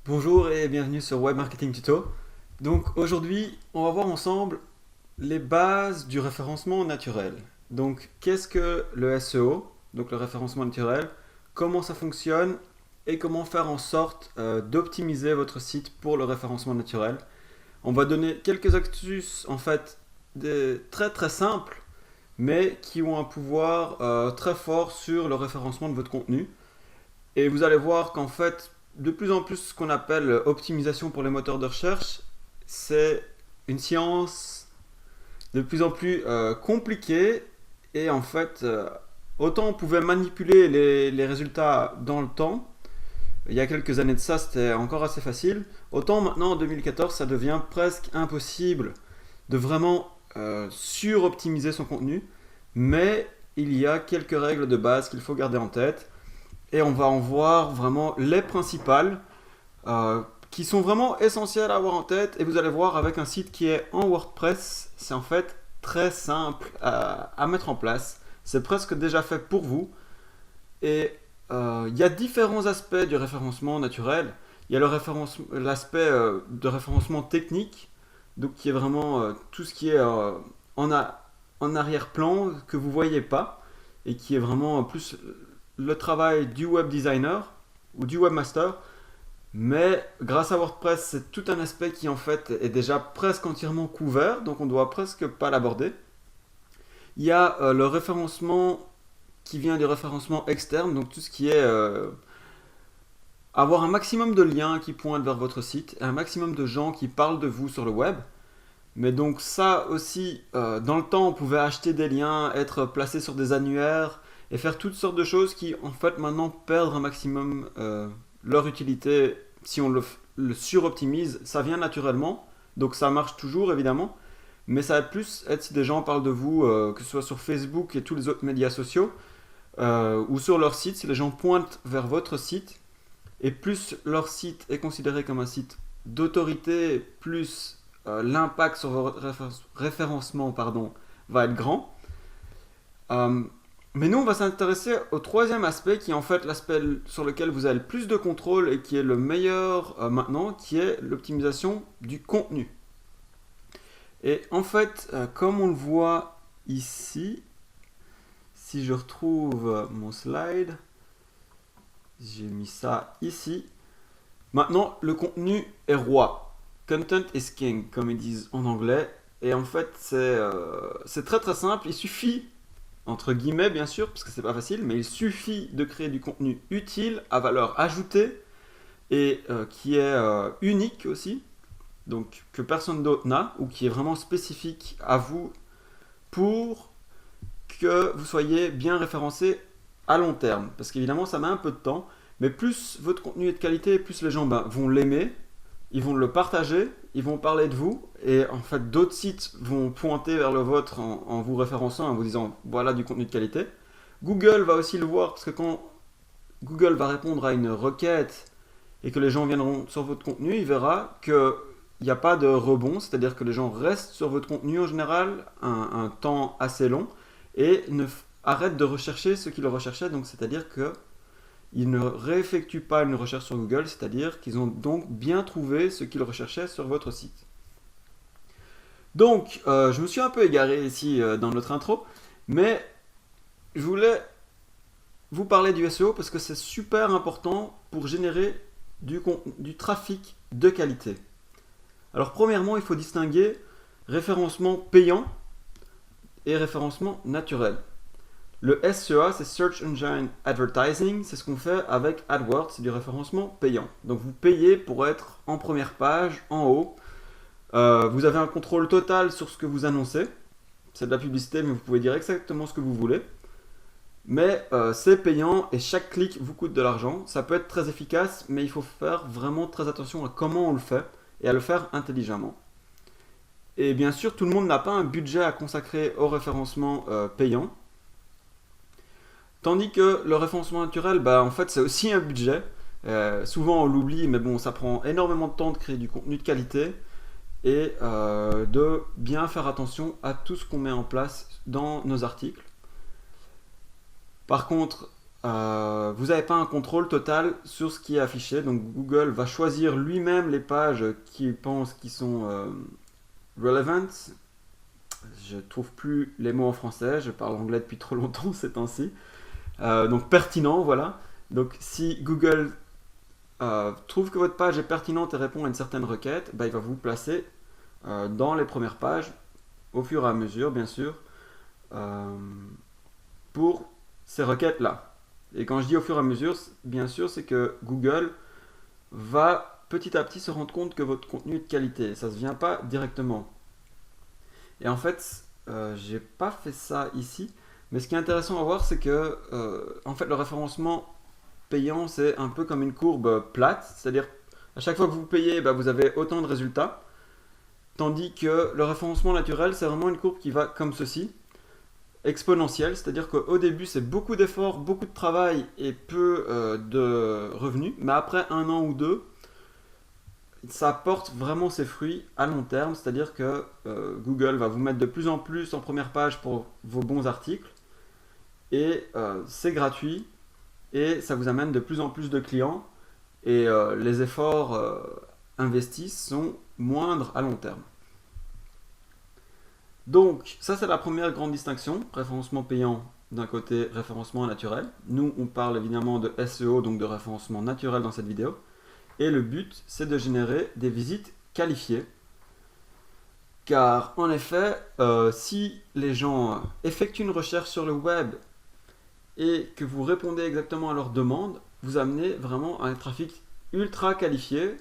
Bonjour et bienvenue sur Web Marketing Tuto. Donc aujourd'hui, on va voir ensemble les bases du référencement naturel. Donc qu'est-ce que le SEO, donc le référencement naturel, comment ça fonctionne et comment faire en sorte d'optimiser votre site pour le référencement naturel. On va donner quelques astuces en fait très très simples mais qui ont un pouvoir très fort sur le référencement de votre contenu. Et vous allez voir qu'en fait, de plus en plus, ce qu'on appelle optimisation pour les moteurs de recherche, c'est une science de plus en plus compliquée. Et en fait, autant on pouvait manipuler les résultats dans le temps, il y a quelques années de ça, c'était encore assez facile. Autant maintenant, en 2014, ça devient presque impossible de vraiment suroptimiser son contenu. Mais il y a quelques règles de base qu'il faut garder en tête et on va en voir vraiment les principales qui sont vraiment essentielles à avoir en tête. Et vous allez voir avec un site qui est en WordPress, c'est en fait très simple à mettre en place. C'est presque déjà fait pour vous. Et il y a différents aspects du référencement naturel. Il y a l'aspect de référencement technique, donc qui est vraiment tout ce qui est en arrière-plan que vous ne voyez pas et qui est vraiment plus le travail du web designer ou du webmaster, mais grâce à WordPress, c'est tout un aspect qui en fait est déjà presque entièrement couvert, donc on doit presque pas l'aborder. Il y a le référencement qui vient du référencement externe, donc tout ce qui est avoir un maximum de liens qui pointent vers votre site, et un maximum de gens qui parlent de vous sur le web. Mais donc ça aussi, dans le temps, on pouvait acheter des liens, être placé sur des annuaires et faire toutes sortes de choses qui, en fait, maintenant perdent un maximum leur utilité si on le suroptimise. Ça vient naturellement, donc ça marche toujours évidemment, mais ça va plus être si des gens parlent de vous, que ce soit sur Facebook et tous les autres médias sociaux, ou sur leur site, si les gens pointent vers votre site, et plus leur site est considéré comme un site d'autorité, plus l'impact sur votre référencement va être grand. Euh, mais nous, on va s'intéresser au troisième aspect qui est en fait l'aspect sur lequel vous avez le plus de contrôle et qui est le meilleur maintenant, qui est l'optimisation du contenu. Et en fait, comme on le voit ici, si je retrouve mon slide, j'ai mis ça ici. Maintenant, le contenu est roi. Content is king, comme ils disent en anglais. Et en fait, c'est très très simple. Il suffit, entre guillemets bien sûr, parce que c'est pas facile, mais il suffit de créer du contenu utile, à valeur ajoutée, et qui est unique aussi, donc que personne d'autre n'a, ou qui est vraiment spécifique à vous, pour que vous soyez bien référencé à long terme. Parce qu'évidemment, ça met un peu de temps, mais plus votre contenu est de qualité, plus les gens vont l'aimer, ils vont le partager, ils vont parler de vous, et en fait d'autres sites vont pointer vers le vôtre en vous référençant, en vous disant voilà du contenu de qualité. Google va aussi le voir, parce que quand Google va répondre à une requête et que les gens viendront sur votre contenu, il verra qu'il n'y a pas de rebond, c'est-à-dire que les gens restent sur votre contenu en général un temps assez long, et arrêtent de rechercher ce qu'ils recherchaient, donc c'est-à-dire que ils ne réeffectuent pas une recherche sur Google, c'est-à-dire qu'ils ont donc bien trouvé ce qu'ils recherchaient sur votre site. Donc, je me suis un peu égaré ici dans notre intro, mais je voulais vous parler du SEO parce que c'est super important pour générer du trafic de qualité. Alors, premièrement, il faut distinguer référencement payant et référencement naturel. Le SEA, c'est Search Engine Advertising, c'est ce qu'on fait avec AdWords, c'est du référencement payant. Donc vous payez pour être en première page, en haut. Vous avez un contrôle total sur ce que vous annoncez. C'est de la publicité, mais vous pouvez dire exactement ce que vous voulez. Mais c'est payant et chaque clic vous coûte de l'argent. Ça peut être très efficace, mais il faut faire vraiment très attention à comment on le fait et à le faire intelligemment. Et bien sûr, tout le monde n'a pas un budget à consacrer au référencement payant. Tandis que le référencement naturel, en fait, c'est aussi un budget. Souvent, on l'oublie, mais bon, ça prend énormément de temps de créer du contenu de qualité et de bien faire attention à tout ce qu'on met en place dans nos articles. Par contre, vous n'avez pas un contrôle total sur ce qui est affiché. Donc Google va choisir lui-même les pages qu'il pense qui sont relevant. Je trouve plus les mots en français, je parle anglais depuis trop longtemps ces temps-ci. Donc pertinent, voilà. Donc si Google trouve que votre page est pertinente et répond à une certaine requête, bah, il va vous placer dans les premières pages, au fur et à mesure, bien sûr, pour ces requêtes-là. Et quand je dis au fur et à mesure, bien sûr, c'est que Google va petit à petit se rendre compte que votre contenu est de qualité. Ça ne se vient pas directement. Et en fait, j'ai pas fait ça ici, mais ce qui est intéressant à voir, c'est que en fait, le référencement payant, c'est un peu comme une courbe plate, c'est-à-dire à chaque fois que vous payez, bah, vous avez autant de résultats, tandis que le référencement naturel, c'est vraiment une courbe qui va comme ceci, exponentielle, c'est-à-dire qu'au début, c'est beaucoup d'efforts, beaucoup de travail et peu de revenus, mais après un an ou deux, ça porte vraiment ses fruits à long terme, c'est-à-dire que Google va vous mettre de plus en plus en première page pour vos bons articles, et c'est gratuit, et ça vous amène de plus en plus de clients, et les efforts investis sont moindres à long terme. Donc, ça c'est la première grande distinction, référencement payant d'un côté, référencement naturel. Nous, on parle évidemment de SEO, donc de référencement naturel dans cette vidéo. Et le but, c'est de générer des visites qualifiées. Car, en effet, si les gens effectuent une recherche sur le web et que vous répondez exactement à leurs demandes, vous amenez vraiment un trafic ultra qualifié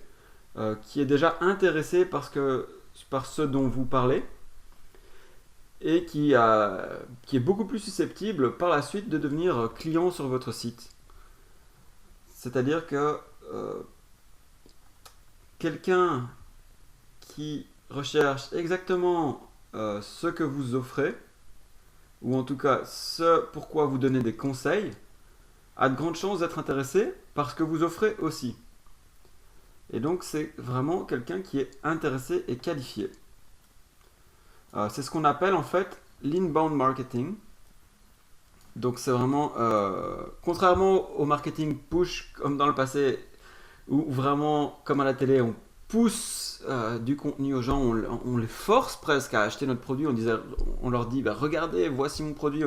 qui est déjà intéressé par ce dont vous parlez et qui est beaucoup plus susceptible par la suite de devenir client sur votre site. C'est-à-dire que quelqu'un qui recherche exactement ce que vous offrez, ou en tout cas ce pourquoi vous donnez des conseils, a de grandes chances d'être intéressé par ce que vous offrez aussi. Et donc c'est vraiment quelqu'un qui est intéressé et qualifié. C'est ce qu'on appelle en fait l'inbound marketing. Donc c'est vraiment, contrairement au marketing push comme dans le passé, où vraiment, comme à la télé, on pousse du contenu aux gens, on les force presque à acheter notre produit, on leur dit, bah, regardez, voici mon produit.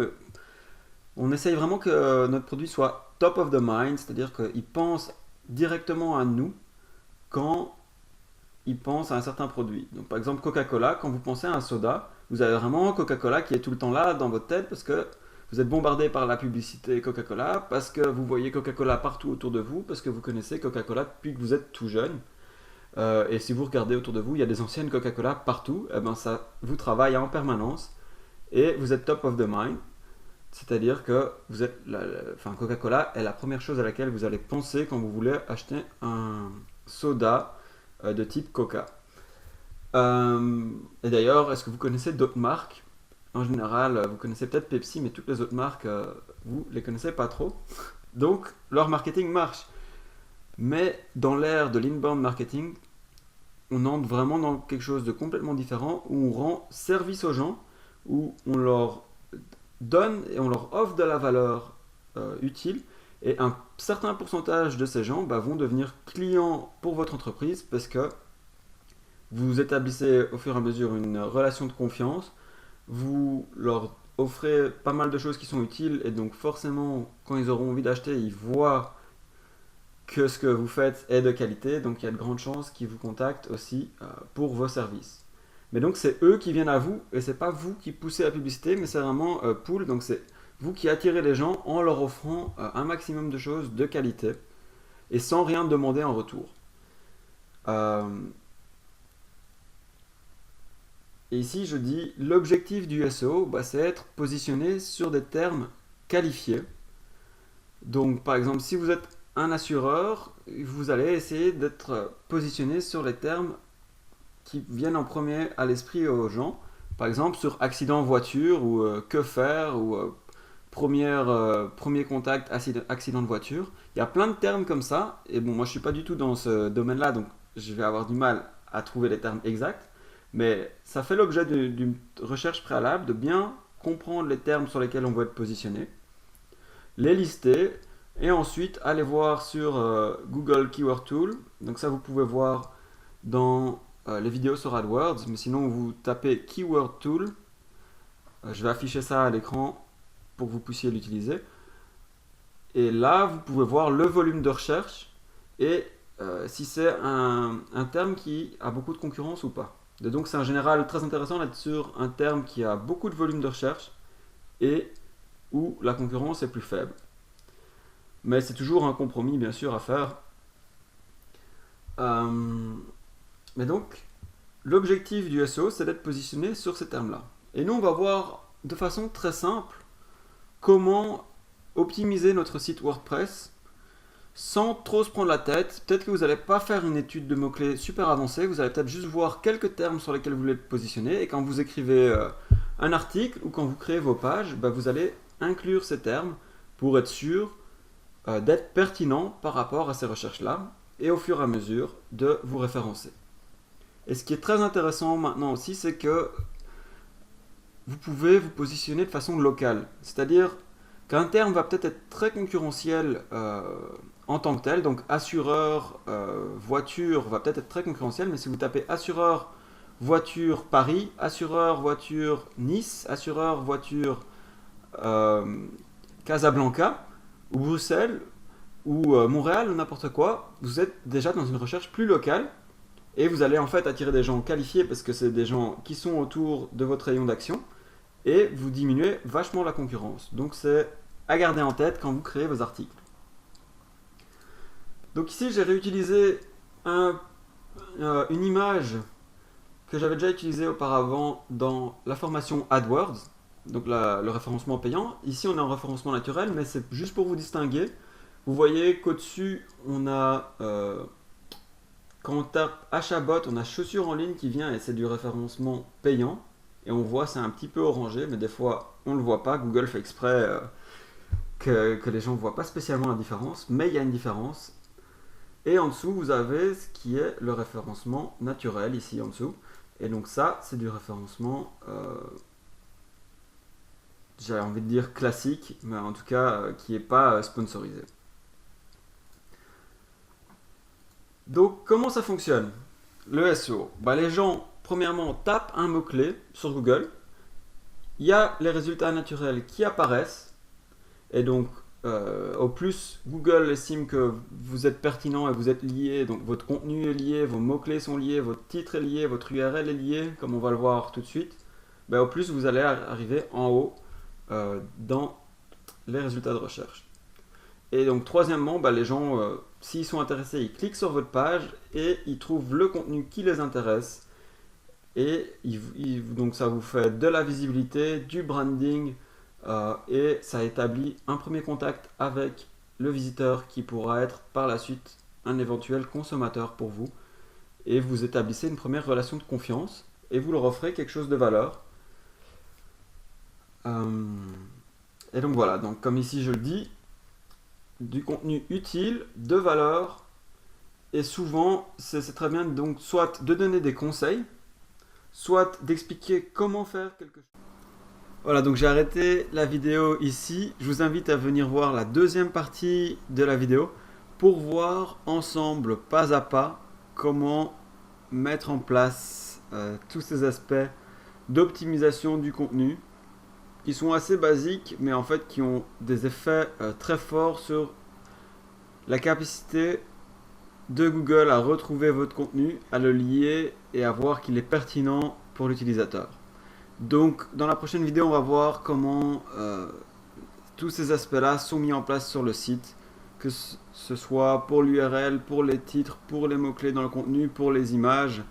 On essaye vraiment que notre produit soit top of the mind, c'est-à-dire qu'ils pensent directement à nous quand ils pensent à un certain produit. Donc par exemple Coca-Cola, quand vous pensez à un soda, vous avez vraiment Coca-Cola qui est tout le temps là dans votre tête parce que vous êtes bombardé par la publicité Coca-Cola, parce que vous voyez Coca-Cola partout autour de vous, parce que vous connaissez Coca-Cola depuis que vous êtes tout jeune. Et si vous regardez autour de vous, il y a des anciennes Coca-Cola partout, et ben ça vous travaille en permanence et vous êtes top of the mind. C'est-à-dire que vous êtes Coca-Cola est la première chose à laquelle vous allez penser quand vous voulez acheter un soda de type Coca. Et d'ailleurs, est-ce que vous connaissez d'autres marques? En général, vous connaissez peut-être Pepsi, mais toutes les autres marques, vous les connaissez pas trop. Donc, leur marketing marche. Mais dans l'ère de l'inbound marketing, on entre vraiment dans quelque chose de complètement différent, où on rend service aux gens, où on leur donne et on leur offre de la valeur utile, et un certain pourcentage de ces gens vont devenir clients pour votre entreprise parce que vous établissez au fur et à mesure une relation de confiance, vous leur offrez pas mal de choses qui sont utiles et donc forcément quand ils auront envie d'acheter, ils voient que ce que vous faites est de qualité, donc il y a de grandes chances qu'ils vous contactent aussi pour vos services. Mais donc c'est eux qui viennent à vous et c'est pas vous qui poussez la publicité, mais c'est vraiment pull, donc c'est vous qui attirez les gens en leur offrant un maximum de choses de qualité et sans rien demander en retour. Et ici, je dis l'objectif du SEO, c'est être positionné sur des termes qualifiés. Donc, par exemple, si vous êtes un assureur, vous allez essayer d'être positionné sur les termes qui viennent en premier à l'esprit aux gens. Par exemple, sur accident voiture ou que faire ou premier contact, accident de voiture. Il y a plein de termes comme ça. Et bon, moi, je suis pas du tout dans ce domaine-là, donc je vais avoir du mal à trouver les termes exacts. Mais ça fait l'objet d'une recherche préalable, de bien comprendre les termes sur lesquels on veut être positionné, les lister, Et ensuite, allez voir sur Google Keyword Tool. Donc ça, vous pouvez voir dans les vidéos sur AdWords. Mais sinon, vous tapez Keyword Tool. Je vais afficher ça à l'écran pour que vous puissiez l'utiliser. Et là, vous pouvez voir le volume de recherche et si c'est un terme qui a beaucoup de concurrence ou pas. Et donc, c'est en général très intéressant d'être sur un terme qui a beaucoup de volume de recherche et où la concurrence est plus faible. Mais c'est toujours un compromis, bien sûr, à faire. Mais donc, l'objectif du SEO, c'est d'être positionné sur ces termes-là. Et nous, on va voir de façon très simple comment optimiser notre site WordPress sans trop se prendre la tête. Peut-être que vous n'allez pas faire une étude de mots-clés super avancée, vous allez peut-être juste voir quelques termes sur lesquels vous voulez positionner, et quand vous écrivez un article ou quand vous créez vos pages, vous allez inclure ces termes pour être sûr d'être pertinent par rapport à ces recherches-là, et au fur et à mesure de vous référencer. Et ce qui est très intéressant maintenant aussi, c'est que vous pouvez vous positionner de façon locale. C'est-à-dire qu'un terme va peut-être être très concurrentiel en tant que tel. Donc assureur, voiture va peut-être être très concurrentiel, mais si vous tapez assureur, voiture Paris, assureur, voiture Nice, assureur, voiture Casablanca, ou Bruxelles, ou Montréal, ou n'importe quoi, vous êtes déjà dans une recherche plus locale. Et vous allez en fait attirer des gens qualifiés parce que c'est des gens qui sont autour de votre rayon d'action. Et vous diminuez vachement la concurrence. Donc c'est à garder en tête quand vous créez vos articles. Donc ici j'ai réutilisé une image que j'avais déjà utilisée auparavant dans la formation AdWords, donc le référencement payant. Ici on est en référencement naturel, mais c'est juste pour vous distinguer. Vous voyez qu'au-dessus on a, quand on tape achat-bot, on a chaussures en ligne qui vient et c'est du référencement payant. Et on voit c'est un petit peu orangé, mais des fois on ne le voit pas. Google fait exprès que les gens ne voient pas spécialement la différence, mais il y a une différence. Et en dessous vous avez ce qui est le référencement naturel, ici en dessous. Et donc ça c'est du référencement, j'ai envie de dire classique, mais en tout cas qui n'est pas sponsorisé. Donc comment ça fonctionne le SEO? Les gens premièrement tapent un mot-clé sur Google, il y a les résultats naturels qui apparaissent, et donc au plus Google estime que vous êtes pertinent et vous êtes lié, donc votre contenu est lié, vos mots-clés sont liés, votre titre est lié, votre URL est lié, comme on va le voir tout de suite, au plus vous allez arriver en haut dans les résultats de recherche. Et donc troisièmement, les gens, s'ils sont intéressés, ils cliquent sur votre page et ils trouvent le contenu qui les intéresse. Et donc ça vous fait de la visibilité, du branding, et ça établit un premier contact avec le visiteur qui pourra être par la suite un éventuel consommateur pour vous. Et vous établissez une première relation de confiance et vous leur offrez quelque chose de valeur. Et donc voilà, donc comme ici je le dis, du contenu utile, de valeur, et souvent c'est très bien donc soit de donner des conseils, soit d'expliquer comment faire quelque chose. Voilà, donc j'ai arrêté la vidéo ici. Je vous invite à venir voir la deuxième partie de la vidéo pour voir ensemble, pas à pas, comment mettre en place tous ces aspects d'optimisation du contenu qui sont assez basiques, mais en fait qui ont des effets très forts sur la capacité de Google à retrouver votre contenu, à le lier et à voir qu'il est pertinent pour l'utilisateur. Donc dans la prochaine vidéo on va voir comment tous ces aspects là sont mis en place sur le site, que ce soit pour l'URL, pour les titres, pour les mots-clés dans le contenu, pour les images,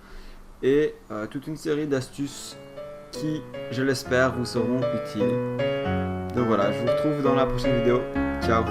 et toute une série d'astuces qui, je l'espère, vous seront utiles. Donc voilà, je vous retrouve dans la prochaine vidéo. Ciao!